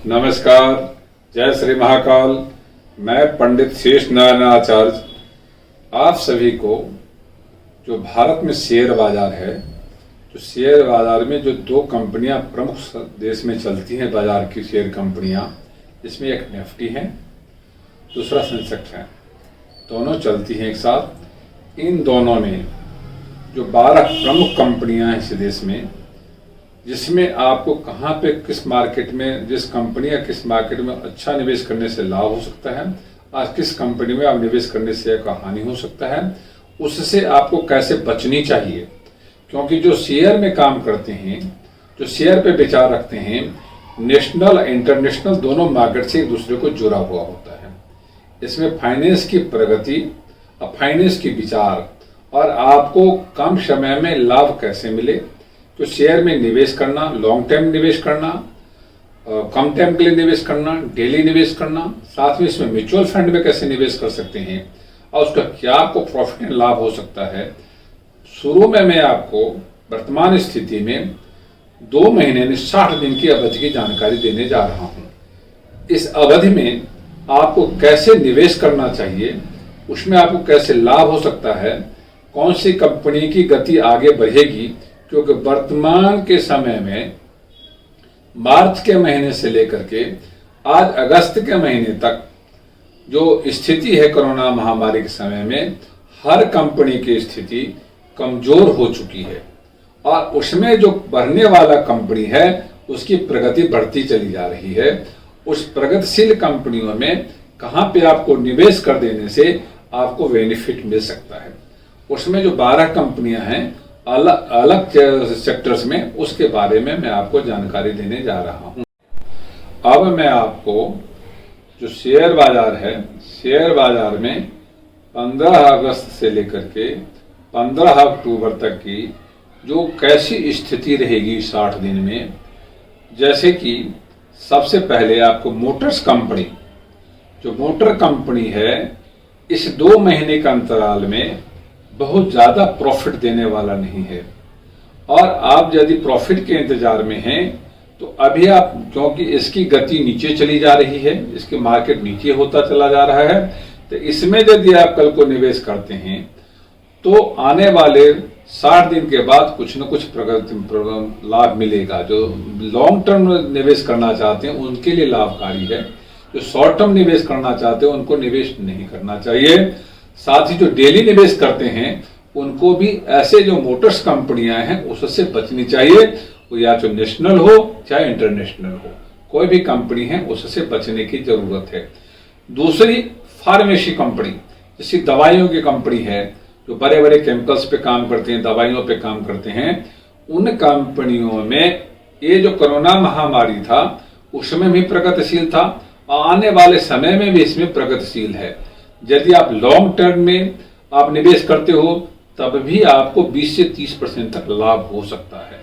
नमस्कार, जय श्री महाकाल। मैं पंडित शेष नारायण आचार्य आप सभी को जो भारत में शेयर बाजार है, जो शेयर बाजार में जो दो कंपनियां प्रमुख देश में चलती हैं बाजार की शेयर कंपनियां, इसमें एक निफ्टी है, दूसरा सेंसेक्स है, दोनों चलती हैं एक साथ। इन दोनों में जो 12 प्रमुख कंपनियां हैं इस देश में, जिसमें आपको कहाँ पे किस मार्केट में, जिस कंपनी या किस मार्केट में अच्छा निवेश करने से लाभ हो सकता है, आज किस कंपनी में आप निवेश करने से हानि हो सकता है, उससे आपको कैसे बचनी चाहिए। क्योंकि जो शेयर में काम करते हैं, जो शेयर पे विचार रखते हैं, नेशनल इंटरनेशनल दोनों मार्केट से एक दूसरे को जुड़ा हुआ होता है। इसमें फाइनेंस की प्रगति और फाइनेंस की विचार और आपको कम समय में लाभ कैसे मिले, तो शेयर में निवेश करना, लॉन्ग टर्म निवेश करना, कम टाइम के लिए निवेश करना, डेली निवेश करना, साथ में इसमें म्यूचुअल फंड में कैसे निवेश कर सकते हैं और उसका क्या आपको प्रॉफिट एंड लाभ हो सकता है। शुरू में मैं आपको वर्तमान स्थिति में 2 महीने में 60 दिन की अवधि की जानकारी देने जा रहा हूं। इस अवधि में आपको कैसे निवेश करना चाहिए, उसमें आपको कैसे लाभ हो सकता है, कौन सी कंपनी की गति आगे बढ़ेगी। क्योंकि वर्तमान के समय में मार्च के महीने से लेकर के आज अगस्त के महीने तक जो स्थिति है कोरोना महामारी के समय में, हर कंपनी की स्थिति कमजोर हो चुकी है और उसमें जो बढ़ने वाला कंपनी है उसकी प्रगति बढ़ती चली जा रही है। उस प्रगतिशील कंपनियों में कहां पे आपको निवेश कर देने से आपको बेनिफिट मिल सकता है। उसमें जो 12 कंपनियां हैं अलग अलग सेक्टर्स में, उसके बारे में मैं आपको जानकारी देने जा रहा हूं। अब मैं आपको जो शेयर बाजार है, शेयर बाजार में 15 अगस्त से लेकर के 15 अक्टूबर तक की जो कैसी स्थिति रहेगी 60 दिन में, जैसे कि सबसे पहले आपको मोटर्स कंपनी, जो मोटर कंपनी है, इस 2 महीने का अंतराल में बहुत ज्यादा प्रॉफिट देने वाला नहीं है। और आप यदि प्रॉफिट के इंतजार में हैं तो अभी आप, क्योंकि इसकी गति नीचे चली जा रही है, इसके मार्केट नीचे होता चला जा रहा है, तो इसमें यदि आप कल को निवेश करते हैं तो आने वाले 60 दिन के बाद कुछ न कुछ प्रगति लाभ मिलेगा। जो लॉन्ग टर्म निवेश करना चाहते हैं उनके लिए लाभकारी है, जो शॉर्ट टर्म निवेश करना चाहते हैं उनको निवेश नहीं करना चाहिए। साथ ही जो डेली निवेश करते हैं उनको भी ऐसे जो मोटर्स कंपनियां हैं उससे बचनी चाहिए। वो या तो नेशनल हो चाहे इंटरनेशनल हो, कोई भी कंपनी है उससे बचने की जरूरत है। दूसरी फार्मेसी कंपनी, जैसी दवाइयों की कंपनी है, जो बड़े बड़े केमिकल्स पे काम करते हैं, दवाइयों पे काम करते हैं, उन कंपनियों में ये जो कोरोना महामारी था उसमें भी प्रगतिशील था और आने वाले समय में भी इसमें प्रगतिशील है। यदि आप लॉन्ग टर्म में आप निवेश करते हो तब भी आपको 20 से 30% तक लाभ हो सकता है।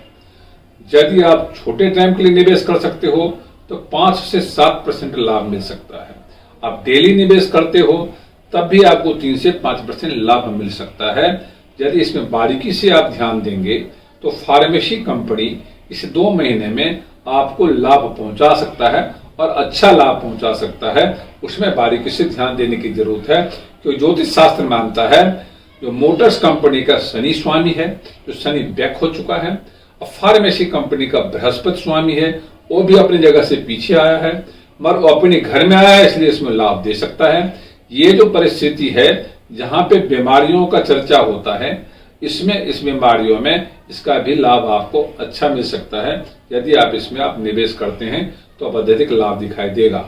यदि आप छोटे टाइम के लिए निवेश कर सकते हो तो 5 से 7% लाभ मिल सकता है। आप डेली निवेश करते हो तब भी आपको 3 से 5% लाभ मिल सकता है। यदि इसमें बारीकी से आप ध्यान देंगे तो फार्मेसी कंपनी इस 2 महीने में आपको लाभ पहुंचा सकता है और अच्छा लाभ पहुंचा सकता है। उसमें बारीकी से ध्यान देने की जरूरत है। क्योंकि ज्योतिष शास्त्र मानता है जो मोटर्स कंपनी का शनि स्वामी है, जो शनि बैक हो चुका है, और फार्मेसी कंपनी का बृहस्पति स्वामी है, वो भी अपनी जगह से पीछे आया है, मगर वो अपने घर में आया है, इसलिए इसमें लाभ दे सकता है। ये जो परिस्थिति है जहां पे बीमारियों का चर्चा होता है, इसमें इस बीमारियों में इसका भी लाभ आपको अच्छा मिल सकता है। यदि आप इसमें आप निवेश करते हैं तो अब अत्यधिक लाभ दिखाई देगा।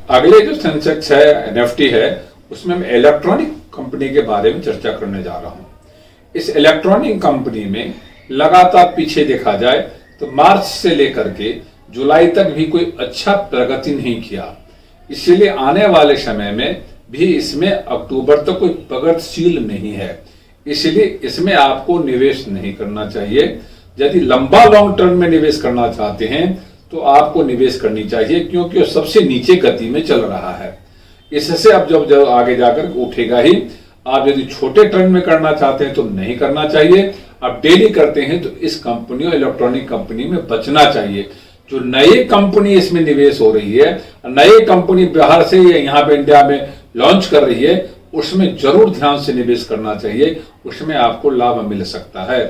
अगले जो सेंसेक्स है, निफ्टी है, उसमें मैं इलेक्ट्रॉनिक कंपनी के बारे में चर्चा करने जा रहा हूं। इस इलेक्ट्रॉनिक कंपनी में लगातार पीछे देखा जाए तो मार्च से लेकर के जुलाई तक भी कोई अच्छा प्रगति नहीं किया, इसीलिए आने वाले समय में भी इसमें अक्टूबर तक कोई प्रगतिशील नहीं है, इसलिए इसमें आपको निवेश नहीं करना चाहिए। यदि लंबा लॉन्ग टर्म में निवेश करना चाहते हैं तो आपको निवेश करनी चाहिए, क्योंकि वो सबसे नीचे गति में चल रहा है। इससे अब जब आगे जाकर उठेगा ही। आप यदि छोटे टर्म में करना चाहते हैं तो नहीं करना चाहिए। आप डेली करते हैं तो इस कंपनी और इलेक्ट्रॉनिक कंपनी में बचना चाहिए, जो नई कंपनी इसमें निवेश हो रही है, नई कंपनी बाहर से यहाँ पे इंडिया में लॉन्च कर रही है, उसमें जरूर ध्यान से निवेश करना चाहिए, उसमें आपको लाभ मिल सकता है।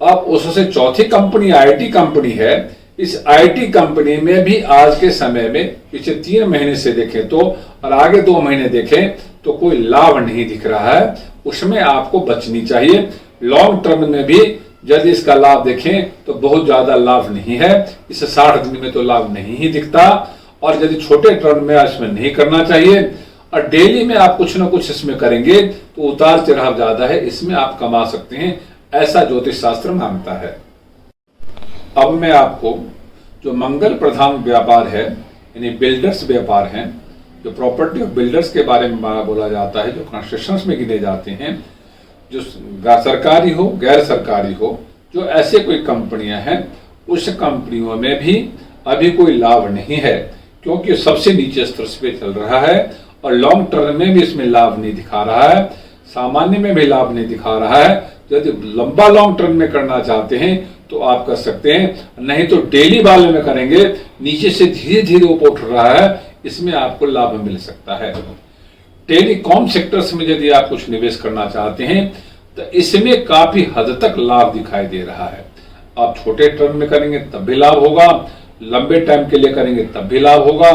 अब उससे चौथी कंपनी आईटी कंपनी है। इस आईटी कंपनी में भी आज के समय में पिछले 3 महीने से देखें तो और आगे 2 महीने देखें तो कोई लाभ नहीं दिख रहा है, उसमें आपको बचनी चाहिए। लॉन्ग टर्म में भी यदि इसका लाभ देखें तो बहुत ज्यादा लाभ नहीं है, इसे 60 दिन में तो लाभ नहीं ही दिखता, और यदि छोटे टर्म में इसमें नहीं करना चाहिए, और डेली में आप कुछ ना कुछ इसमें करेंगे तो उतार चढ़ाव ज्यादा है, इसमें आप कमा सकते हैं, ऐसा ज्योतिष शास्त्र मानता है। अब मैं आपको जो मंगल प्रधान व्यापार है, यानी बिल्डर्स व्यापार हैं, जो प्रॉपर्टी ऑफ बिल्डर्स के बारे में बोला जाता है, जो कंस्ट्रक्शन में गिने जाते हैं, जो सरकारी हो गैर सरकारी हो, जो ऐसे कोई कंपनियां हैं, उस कंपनियों में भी अभी कोई लाभ नहीं है, क्योंकि सबसे नीचे स्तर पे चल रहा है, और लॉन्ग टर्म में भी इसमें लाभ नहीं दिखा रहा है, सामान्य में भी लाभ नहीं दिखा रहा है। यदि लंबा लॉन्ग टर्म में करना चाहते हैं तो आप कर सकते हैं, नहीं तो डेली वाले में करेंगे, नीचे से धीरे धीरे ऊपर उठ रहा है, इसमें आपको लाभ मिल सकता है। टेलीकॉम सेक्टर्स में यदि आप कुछ निवेश करना चाहते हैं तो इसमें काफी हद तक लाभ दिखाई दे रहा है। आप छोटे टर्म में करेंगे तब भी लाभ होगा, लंबे टाइम के लिए करेंगे तब भी लाभ होगा।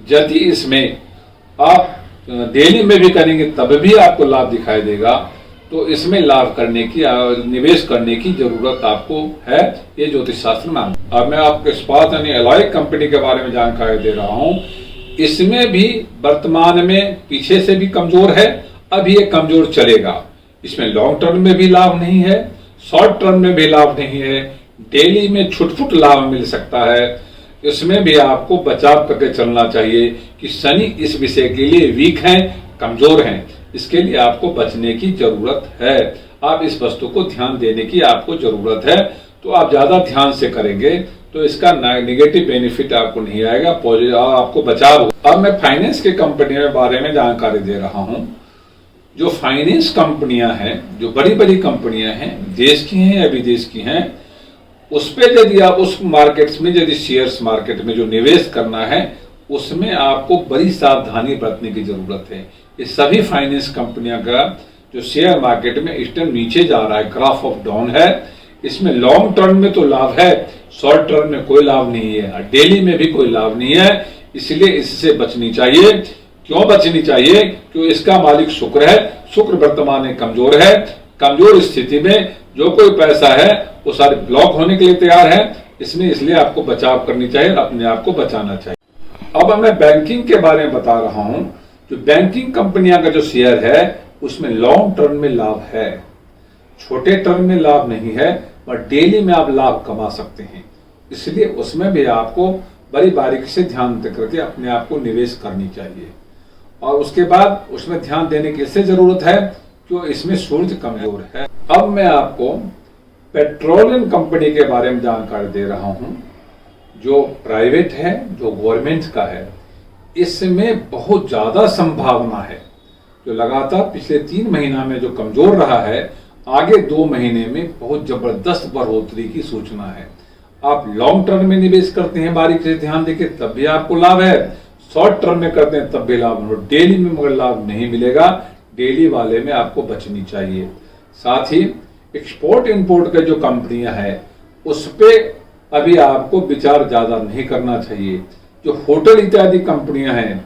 यदि इसमें आप डेली में भी करेंगे तब भी आपको लाभ दिखाई देगा, तो इसमें लाभ करने की, निवेश करने की जरूरत आपको है, ये ज्योतिष शास्त्र मानता है। अब मैं आपको इस्पात यानी एलॉय कंपनी के बारे में जानकारी दे रहा हूं। इसमें भी वर्तमान में पीछे से भी कमजोर है, अभी ये कमजोर चलेगा। इसमें लॉन्ग टर्म में भी लाभ नहीं है, शॉर्ट टर्म में भी लाभ नहीं है, डेली में छुटपुट लाभ मिल सकता है। इसमें भी आपको बचाव करके चलना चाहिए कि शनि इस विषय के लिए वीक हैं, कमजोर हैं, इसके लिए आपको बचने की जरूरत है। आप इस वस्तु को ध्यान देने की आपको जरूरत है, तो आप ज्यादा ध्यान से करेंगे तो इसका नेगेटिव बेनिफिट आपको नहीं आएगा, पॉजिटिव आपको बचाव होगा। अब मैं फाइनेंस की कंपनी के बारे में जानकारी दे रहा हूं। जो फाइनेंस कंपनियां हैं, जो बड़ी बड़ी कंपनियां हैं, देश की हैं या विदेश की हैं, उस पे यदि आप उस मार्केट्स में, यदि शेयर्स मार्केट में जो निवेश करना है, उसमें आपको बड़ी सावधानी बरतने की जरूरत है। ये सभी फाइनेंस कंपनियां का जो शेयर मार्केट में इस टाइम नीचे जा रहा है, ग्राफ ऑफ डाउन है, इसमें लॉन्ग टर्म में तो लाभ है, शॉर्ट टर्म में कोई लाभ नहीं है, डेली में भी कोई लाभ नहीं है, इसलिए इससे बचनी चाहिए। क्यों बचनी चाहिए? क्योंकि इसका मालिक शुक्र है, शुक्र वर्तमान में कमजोर है। कमजोर स्थिति में जो कोई पैसा है वो सारे ब्लॉक होने के लिए तैयार है, इसमें इसलिए आपको बचाव करनी चाहिए, अपने आप को बचाना चाहिए। अब मैं बैंकिंग के बारे में बता रहा हूं। जो बैंकिंग कंपनियां का जो शेयर है उसमें लॉन्ग टर्म में लाभ है, छोटे टर्म में लाभ नहीं है, पर डेली में आप लाभ कमा सकते हैं, इसलिए उसमें भी आपको बड़ी बारीकी से ध्यान करके अपने आप को निवेश करनी चाहिए। और उसके बाद उसमें ध्यान देने की इससे जरूरत है क्यों इसमें सूर्य कमजोर है। अब मैं आपको पेट्रोलियम कंपनी के बारे में जानकारी दे रहा हूं, जो प्राइवेट है, जो गवर्नमेंट का है, इसमें बहुत ज्यादा संभावना है। जो लगातार पिछले 3 महीना में जो कमजोर रहा है, आगे 2 महीने में बहुत जबरदस्त बढ़ोतरी की सूचना है। आप लॉन्ग टर्म में निवेश करते हैं बारीक से ध्यान देके तब भी आपको लाभ है, शॉर्ट टर्म में करते हैं तब भी लाभ है, डेली में मगर लाभ नहीं मिलेगा, डेली वाले में आपको बचनी चाहिए। साथ ही एक्सपोर्ट इंपोर्ट के जो कंपनियां हैं उस पे अभी आपको विचार ज्यादा नहीं करना चाहिए। जो होटल इत्यादि कंपनियां हैं,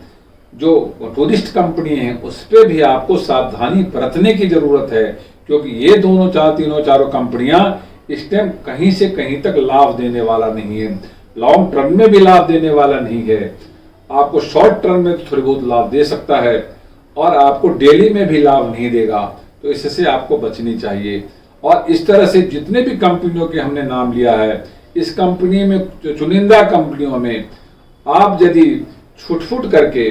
जो टूरिस्ट कंपनी हैं, उस पे भी आपको सावधानी बरतने की जरूरत है, क्योंकि ये तीनों चारों कंपनियां इस टाइम कहीं से कहीं तक लाभ देने वाला नहीं है, लॉन्ग टर्म में भी लाभ देने वाला नहीं है। आपको शॉर्ट टर्म में थोड़ी बहुत लाभ दे सकता है और आपको डेली में भी लाभ नहीं देगा, तो इससे आपको बचनी चाहिए। और इस तरह से जितने भी कंपनियों के हमने नाम लिया है, इस कंपनी में जो चुनिंदा कंपनियों में आप यदि छुट करके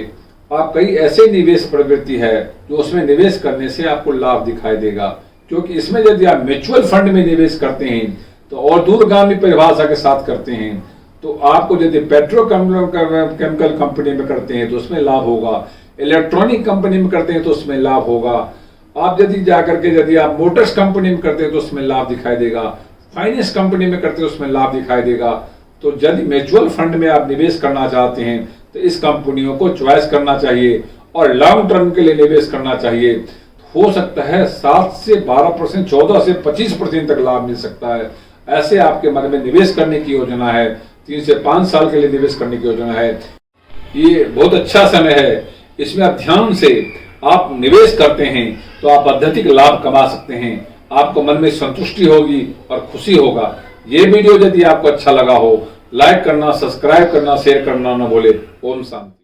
आप कई ऐसे निवेश प्रवृत्ति है जो उसमें निवेश करने से आपको लाभ दिखाई देगा, क्योंकि इसमें यदि आप म्यूचुअल फंड में निवेश करते हैं तो और दूरगामी परिभाषा के साथ करते हैं, तो आपको यदि पेट्रोकेमिकल कंपनी में करते हैं तो उसमें लाभ होगा, इलेक्ट्रॉनिक कंपनी में करते हैं तो उसमें लाभ होगा, आप यदि जाकर के यदि आप मोटर्स कंपनी में करते हैं तो उसमें लाभ दिखाई देगा, फाइनेंस कंपनी में करते हैं तो उसमें लाभ दिखाई देगा। तो यदि म्यूचुअल फंड में आप निवेश करना चाहते हैं तो इस कंपनियों को चॉइस करना चाहिए और लॉन्ग टर्म के लिए निवेश करना चाहिए। हो सकता है 7 से 12%, 14 से 25% तक लाभ मिल सकता है। ऐसे आपके मन में निवेश करने की योजना है, 3 से 5 साल के लिए निवेश करने की योजना है, ये बहुत अच्छा समय है। इसमें आप ध्यान से आप निवेश करते हैं तो आप अत्यधिक लाभ कमा सकते हैं, आपको मन में संतुष्टि होगी और खुशी होगा। ये वीडियो यदि आपको अच्छा लगा हो, लाइक करना, सब्सक्राइब करना, शेयर करना न भूले। ओम शांति।